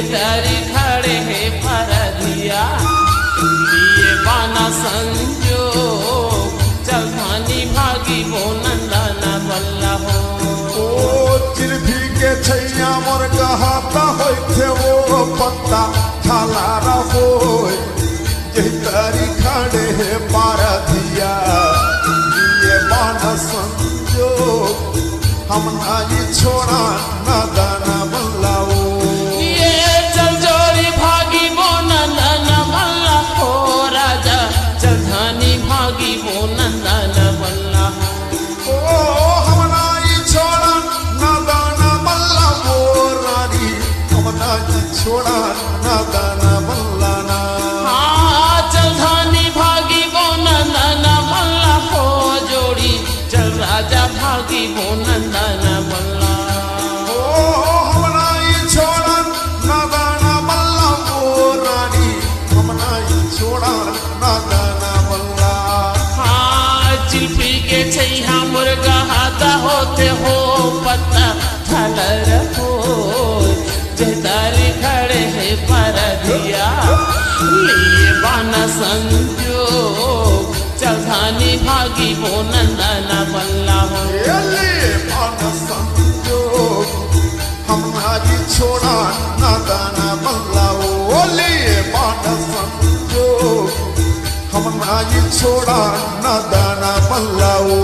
तारी खड़े है परधिया लिए बाना संजोग चल धानी भागी वो नंदना बल्ला हो। ओ चिरभी के छैया मोर कहता होय थे वो पत्ता छाला रहो जे तारी खड़े है परधिया लिए बाना संजोग हम नाई छोड़ा नदना बल्ला हो। छोड़ा नदना मल्लाना हाँ चल धानी भागी वो नंदना मल्ला हो जोड़ी चल राजा भागी वो नंदना मल्ला ओ हमना ये छोड़ा नदना मल्ला वो रानी हमना ये छोड़ा नदना मल्ला। हाँ चिल्पी के छैया मुर्गा हाथा होते हो पत्ता थलर हो जहदारी खड़े है परधिया लिए बाना संजोग चल धानी भागी वो नंदना बल्ला हो। लिए बाना संजोग हम नाजी छोड़ा नदना बल्ला हो। लिए बाना संजोग हम नाजी छोड़ा नदना बल्ला हो।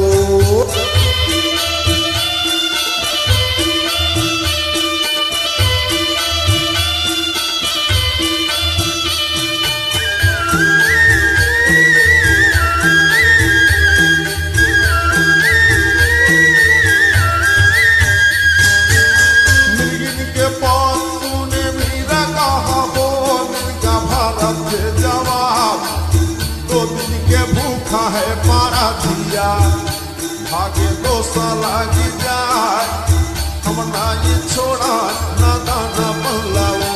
है पारा धिया भागे दो लगी जाए हम नाई छोड़ा नदना बल्ला हो।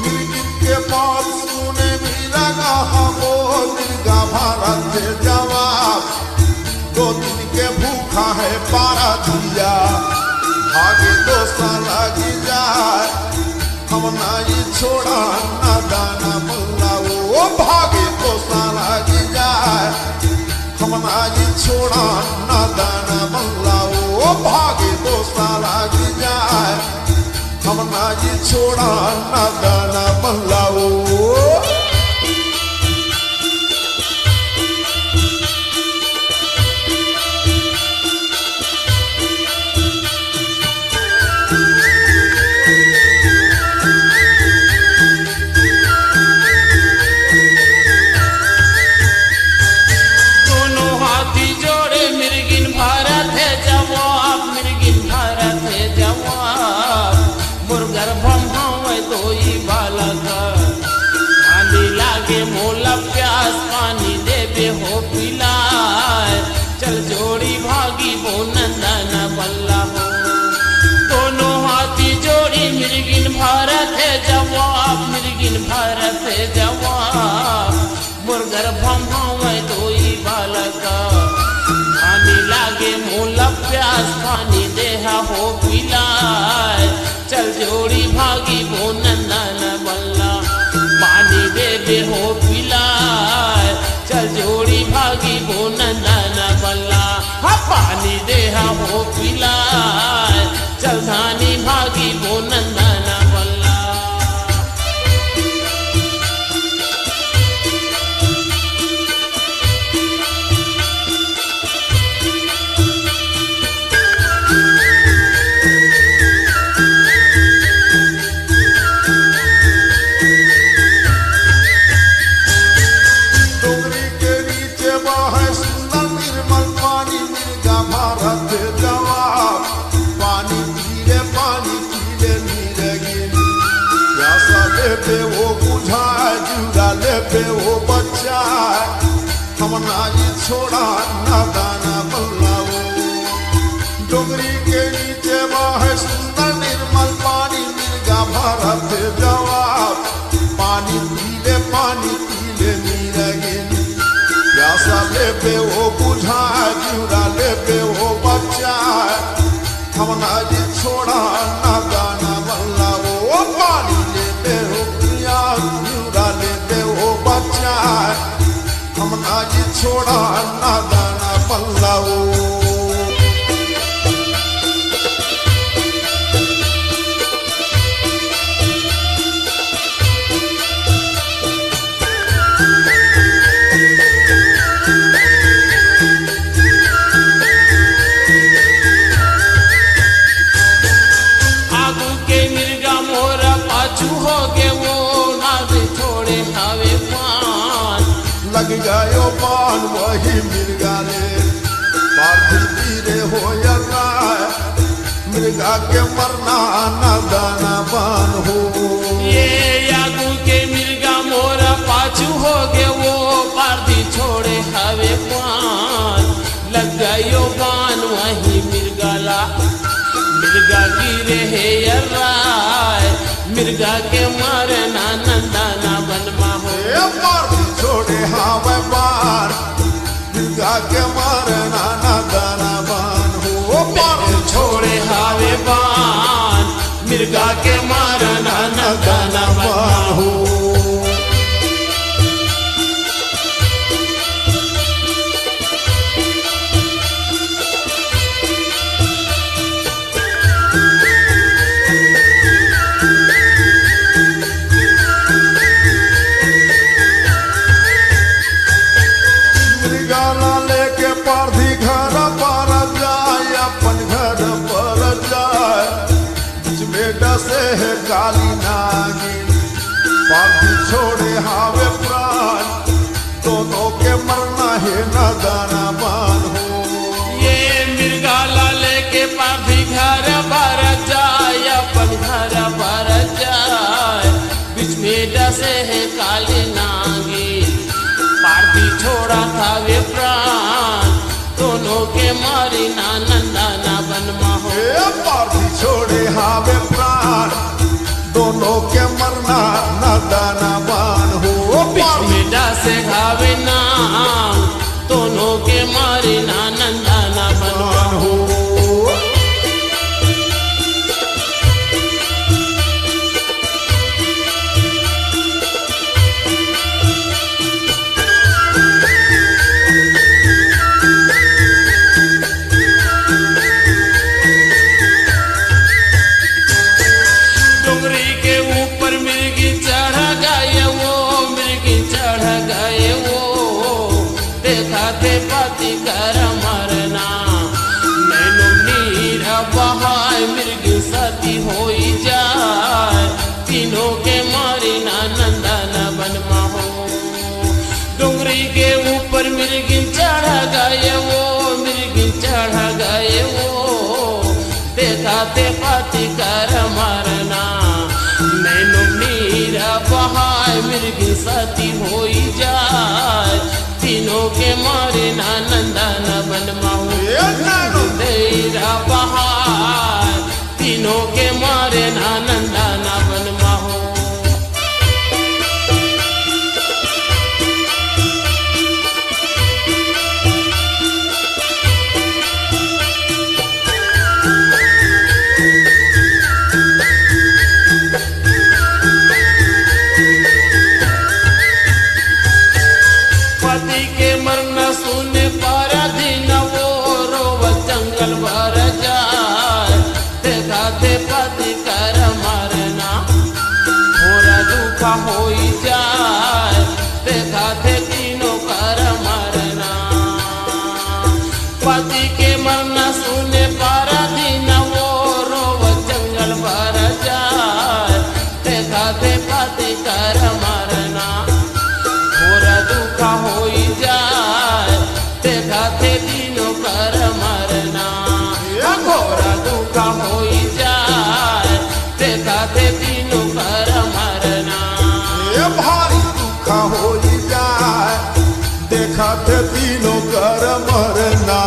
मिर्गिन के बात सुने भी लगा हो मिर्गा भारत के जवाब दो दिन के भूखा है पारा धिया भागे दो लगी जाए हम नाई छोड़ा नदना बल्ला हो। भागे दो लगी जाए हम नाई छोड़ा नदना बल्ला हो। भागे दो लगी जाए हम नाई छोड़ा नदना बल्ला हो। मोला प्यास पानी दे बे हो पिलाए चल जोड़ी भागी वो नंदना बल्ला हो। दोनों हाथी जोड़ी मिर्गिन भारत है जवाब मिर्गिन भारत है जवाब मुर्गर भम्भावे दोई बालका पानी लागे मोला प्यास पानी देहा हो पिलाए चल जोड़ी भागी वो नंदना बल्ला पानी दे बे हो पिलाए चल जोड़ी भागी वो नंदना बल्ला। हाँ पानी दे हो पिलाए चल धानी भागी वो नंदना बल्ला। वो बुझा जुड़ा ले पे वो बच्चा हमना ये छोड़ा नादाना बल्लाओ। डोंगरी के नीचे बहे सुंदर निर्मल पानी, मिर्गा भरा थे जवाब, पानी पीले नीरगिन। प्यासा लेबे वो बुझाए, जिउरा लेबे वो बचाए, हमना ये छोड़ा नादाना बल्लाओ। पानी लेबे वो प्यास, जिउरा लेबे वो बचाए, हमना ये छोड़ा नादाना बल्लाओ। लग गयो पान वही मिर्गा ले, पार्थिव धीरे हो राय, मिर्गा के मरना नादाना बान हो। ये यागू के मिर्गा मोरा पाछू हो गे, वो पार्थी छोड़े हवे पान। लग गयो पान वही मिर्गा ला, मिर्गा गिरे है राय, मिर्गा के मरना नंदाना बनमा हो। पार्थी छोड़े हावे बार, मिर्गा के मरना नादाना बान हो। पार्थी छोड़े हावे बान, मिर्गा के मरना नंदाना बनमा हो। पार्थी घर पर जाए, अपन घर पर जाए, बीच में डसे है काली नागिन। पार्थी छोड़े हावे प्राण, दोनों के मरना है नादाना बान हो। ये मिर्गा लाले के पार्थी घर पर जाए, अपन घर पर जाए, बीच में डसे है काली नागिन। पार्थी छोड़ा था वे प्राण, दोनों के मारी नंदाना बनमा हो। पार्थी छोड़े हावे प्राण, दोनों के मरना नादाना बान हो। बीच में डसे घावे नाम, दोनों के मारी नंदाना बनमा हो। पति कर मरना, नैनो नीर बहाय, मृग सती हो जाए, तीनों के मारी नंदाना बनमा हो। डोंगरी के ऊपर मृग चढ़ गए वो, मृग चढ़ गए वो, देखाते पति कर मरना, नैनो नीर बहाय, मृग सती हो जाए, तीनों के मारे नंदाना बनमा हो। तेरा बहार, तीनों के मारे नंदाना बनमा हो। पति के मरना सुने पर दिन वो रोव जंगल भर जाए, देखाते पति कर खाते तीनों कर मरना।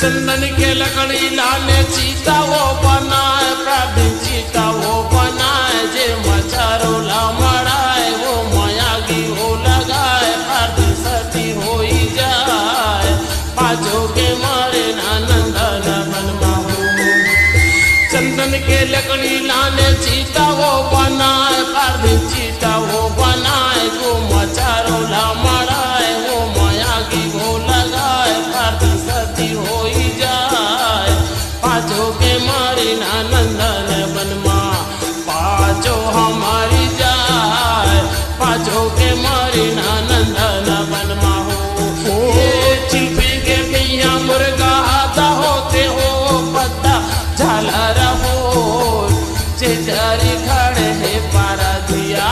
चंदन के लकड़ी लाने चीता वो बनाए, प्राचीन चीता वो बनाए, जे मचारो ला मराए वो मायागी हो लगाए, आरती सती हो ही जाए, पाँचों के मारे नंदन बनवा हो। चंदन के लकड़ी लाने चीता वो बनाए, प्राचीन चीता वो बनाए, जो मचारो ला मराए वो मायागी हो लगाए, आरती सती हो ही जाए, पाँचों के मारी नंदन बनवा, पाँचों हमारी जाए, पाँचों के मारी नंदन बनवा हो। ये चिल्पी के भैया मुर्गा आता होते हो पत्ता झालर हो, जेजारी खड़े है पारा दिया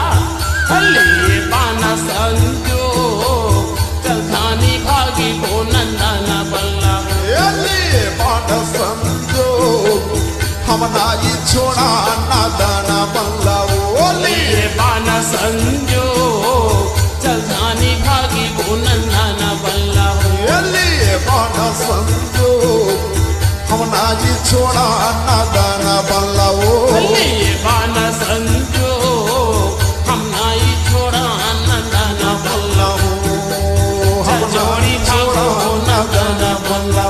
हल्ली पाना संजो, चल धानी भागी को नंदन बल्ला ये बाण समझो हम नाई छोड़ा नादाना बंगला ओली। ये बाना संजो चल धानी भागी को नंदन बल्ला ये बाण समझो हम नाई छोड़ा नादाना बंगला ओली। ये बाना संजो हम नाई छोड़ा नंदन बल्ला हम नाई छोड़ा नादाना बंगला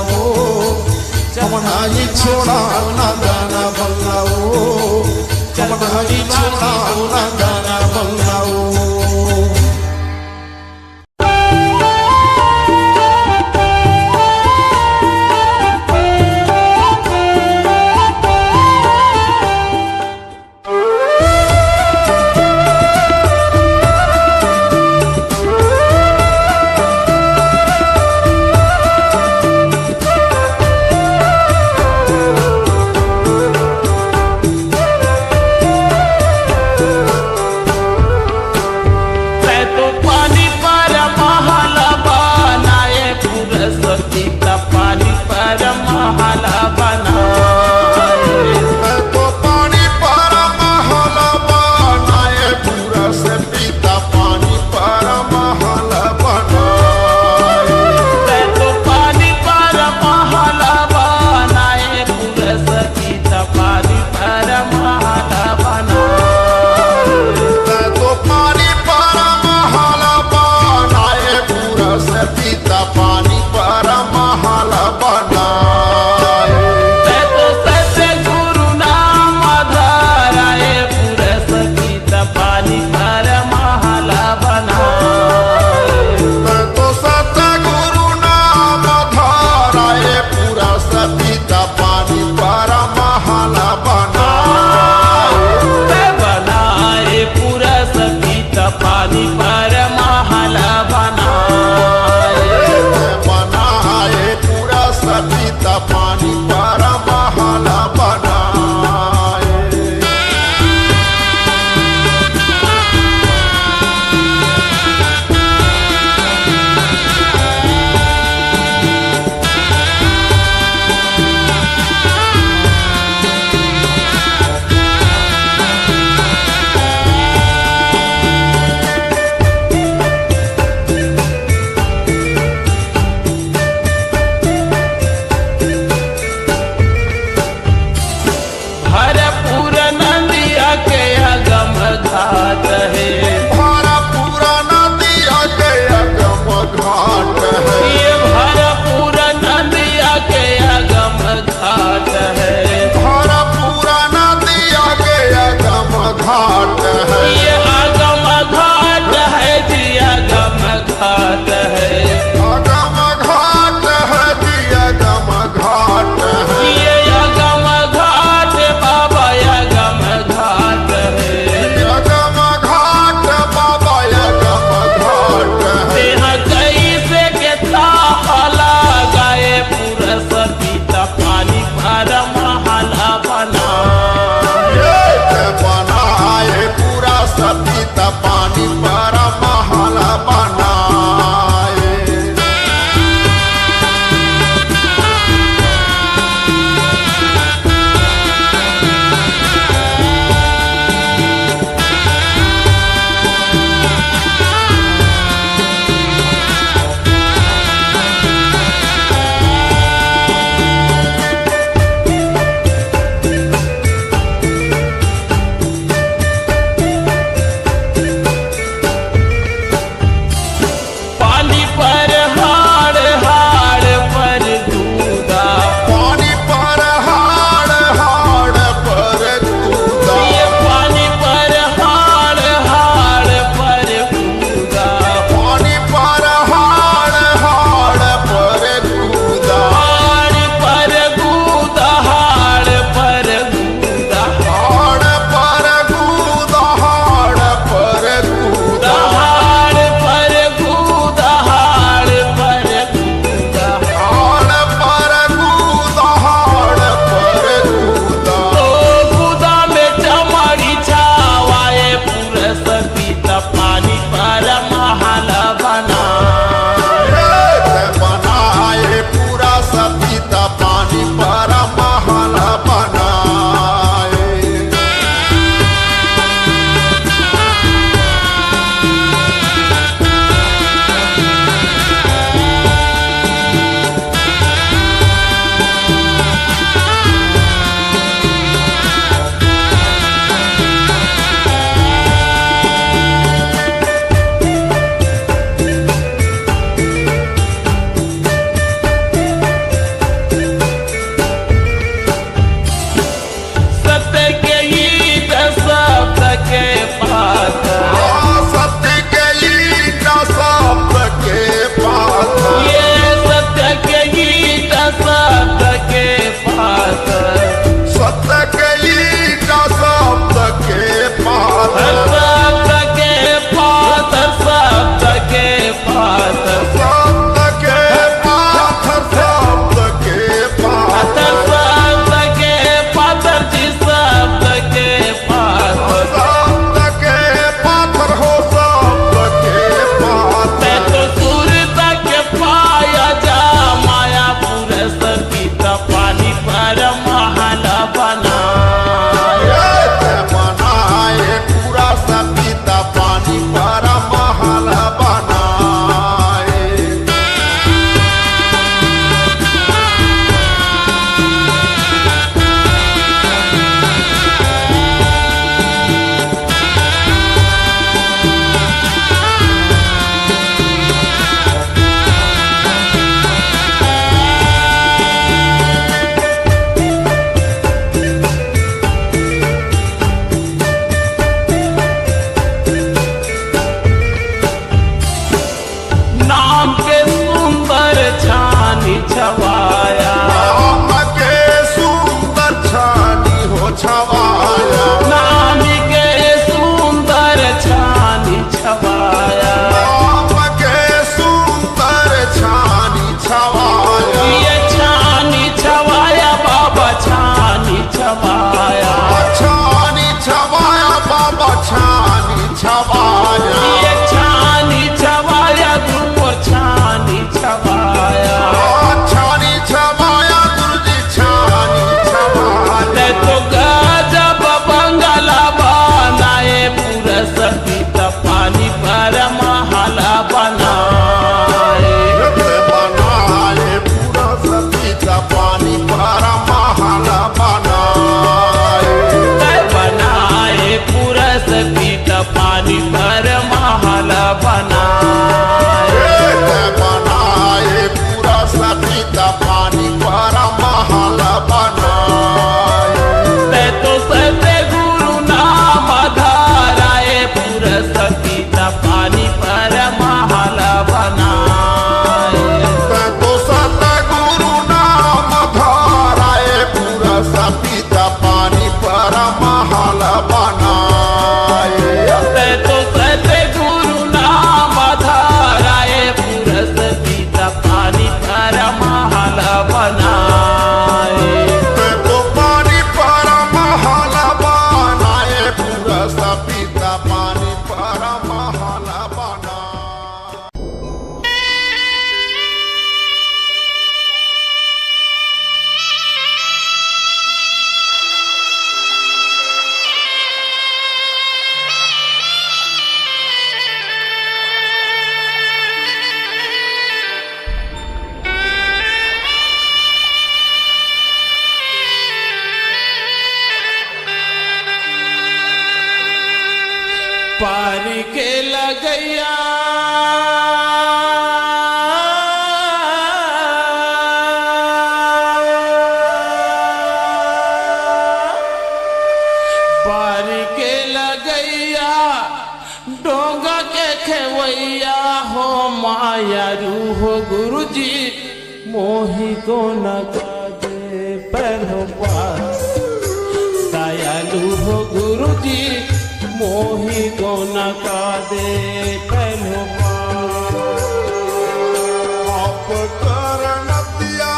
हम नाई छोड़ा नादाना बंगला हम नाई छोड़ा नादाना बंगला। पारी के लगैया पारी के लगैया डोंगा के खेवैया हो माया रूह गुरुजी मोही को न दे पैरों पार दयालु हो गुरुजी मोही को न दे पैरों पार आप करण दिया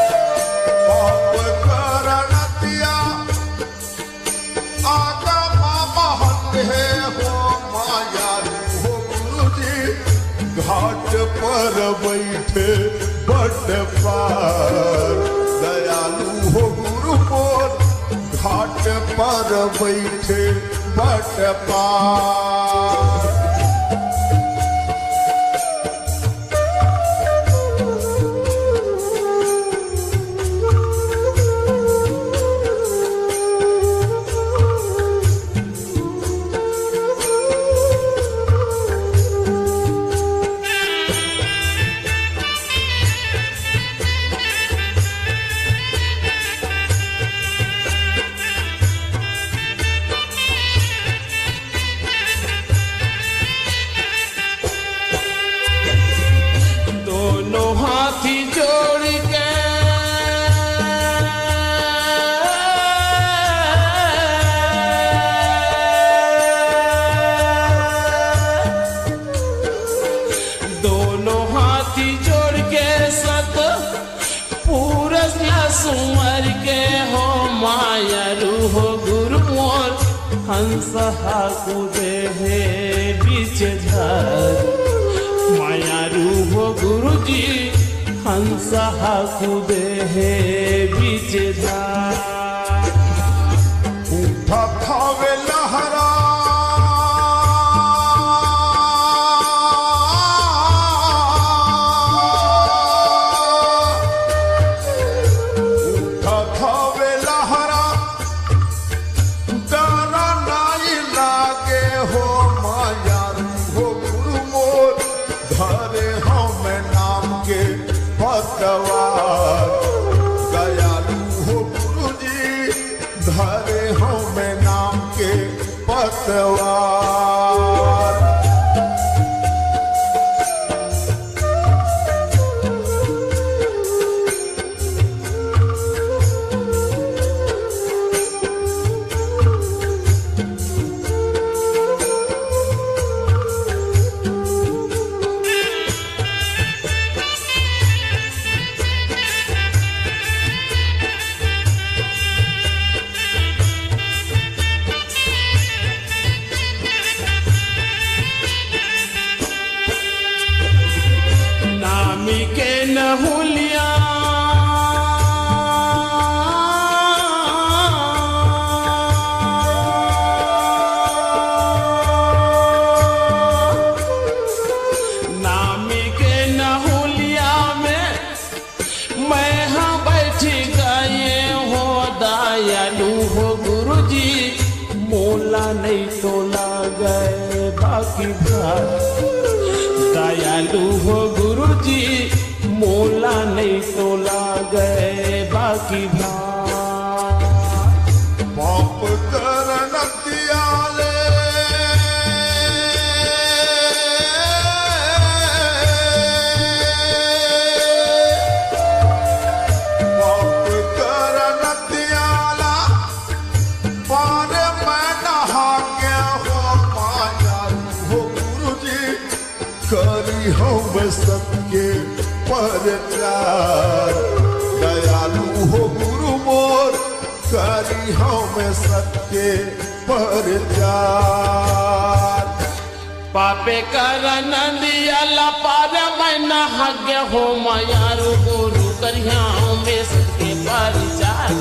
आप करण दिया आगा मामा है हो माया हो गुरुजी घाट पर बैठे बट पार दयालु हो गुरु मोर घाट पर बैठे बट पार सुमर के हो माया रूह गुरु मोर हंस हाकुदे हे बीच झार माया रूह गुरुजी हंस हाकुदे हे बीच झार उठा खावे लहरा दयालु हो गुरुजी धरे हो मैं नाम के पतवार के नहुलिया नामी के नहुलिया में मैं हाँ बैठी गए हो दयालु हो गुरुजी मोला नहीं तोला गए बाकी भार दयालु हो गुरुजी मोला नहीं तोला गए बाकी भार पाप करन दियाले पाप करन दियाला पारे मैं नहा के हो माया हो गुरुजी करी हो सबके परचार दयालु हो गुरु मोर करी हो सबके परचार पापे करन दियाला पार मैं नहाग्य हो मायारू गुरु करिया में सबके परचार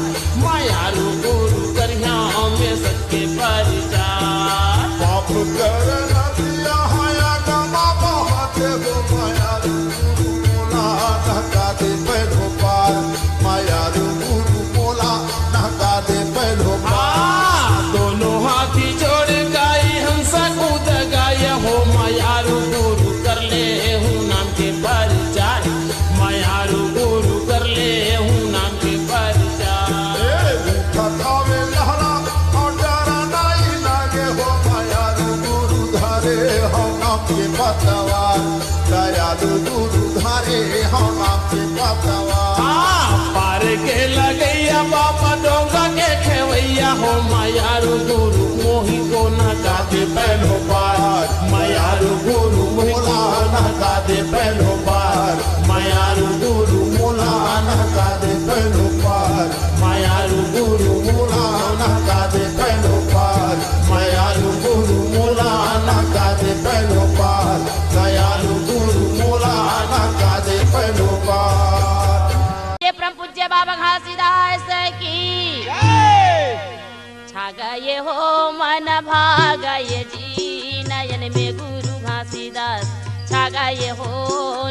मायारू गुरु करिया में सबके परचार पाप करन दिया हाया गमा बहाते हो मायारू गुरु ना धका दे पैरो नाम के पतवा पार के लगैया बाबा डोंगा के खेवैया हो मायारू गुरु मोही को नचा दे पहलो पार मायारू गुरु मोही को नचा दे पहलो पार मायारू गुरु मोला नचा दे पहलो पार मायारू गुरु मोला नचा दे पहलो पार मायारू गुरु मोला नचा दे पहलो पार दयालु गुरु मोला नचा दे पहलो पार। परम पूज्य बाबा घासीदास की छा गए हो मन भागये जी नयन में गुरु घासीदास छा गए हो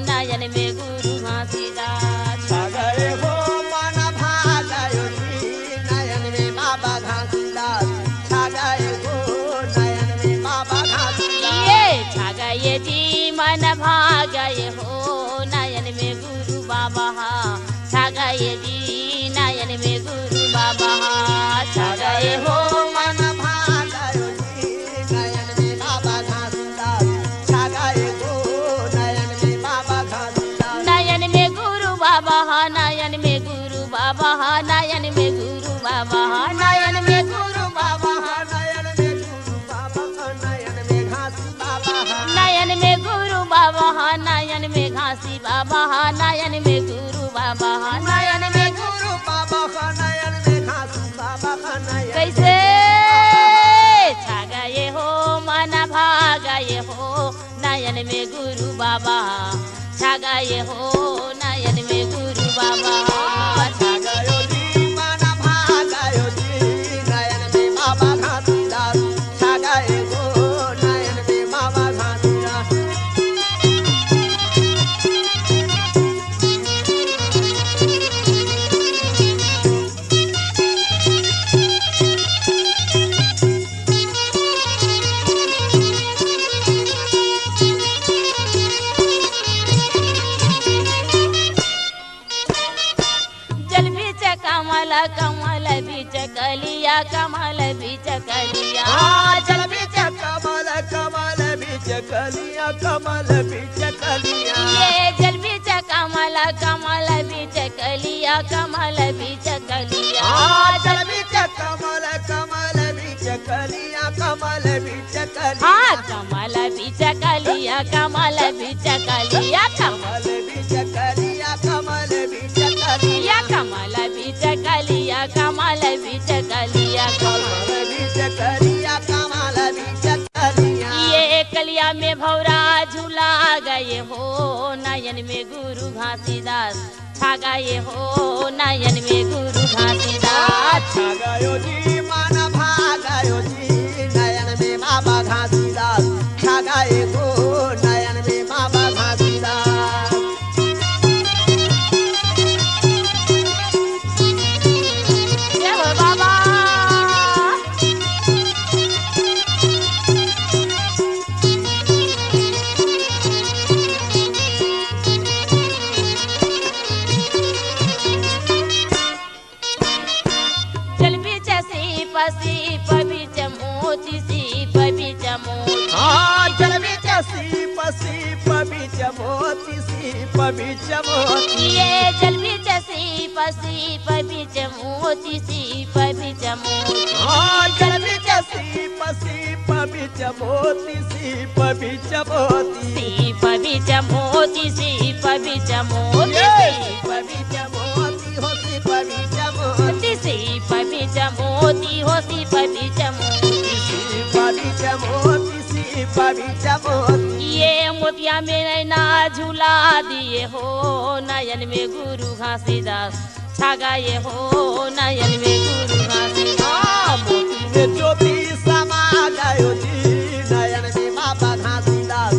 नयन में गुरु घासीदास छा गए हो मन भागयो जी नयन में बाबा घासीदास छा गए हो नयन में बाबा घासीदास ये छा गए जी मन भागये हो नयन में गुरु बाबा छा गए जी नयन में गुरु बाबा छा गए हो मन भागयो जी नयन में बाबा घासीदास छा गए हो नयन में बाबा घासीदास नयन में गुरु बाबा नयन में गुरु बाबा नयन में गुरु बाबा नयन में गुरु बाबा नयन में गुरु बाबा नयन में घासी बाबा नयन में गुरु बाबा नयन में घासी बाबा नयन में गुरु बाबा नयन में गुरु बाबा नयन में घासी बाबा नयन कैसे छा गए हो मन भागये हो नयन में गुरु बाबा छा गए हो नयन में गुरु बाबा छा गयो जी मन भागयो जी नयन में बाबा घासीदास छा गए हो नयन में बाबा घासीदास जल बीच कमल कमल बीच कलिया कमल बीच कलिया जल बीच कमल कमल बीच कलिया कमल बीच कलिया ये जल बीच कमल कमल बीच कलिया कमल बीच कलिया जल बीच कमल कमल बीच कलिया कमल बीच कलिया हाँ कमल बीच कलिया कमल बीच कलिया कमल बीच कलिया कमल बीच कलिया कमल बीच कलिया कमल बीच कलिया कमल बीच कलिया कमल बीच कलिया ये कलिया में भौरा झूला गए हो नयन में गुरु घासीदास छा गए हो नयन में गुरु घासीदास छा गयो जी मन भागयो जी नयन में बाबा घासीदास छा गए हो नयन में बाबा घासीदास जय हो बाबा जल बीच सीप सीप बीच मोती सीप बीच मोती जल बीच सीप सीप बीच मोती सीप बीच मोती ये जल बीच सीप सीप बीच मोती सीप बीच मोती जल बीच सीप सीप बीच मोती सीप बीच मोती सीप बीच मोती सीप बीच मोती सीप बीच मोती हो सीप बीच मोती सीप बीच मोती हो सीप बीच मोती सीप बीच मोती सीप बीच मोती ये मोतिया में नैना झूला दिए हो नयन में गुरु घासीदास छा गए हो नयन में गुरु घासीदास मोती में ज्योति समा गयो जी नयन में बाबा घासीदास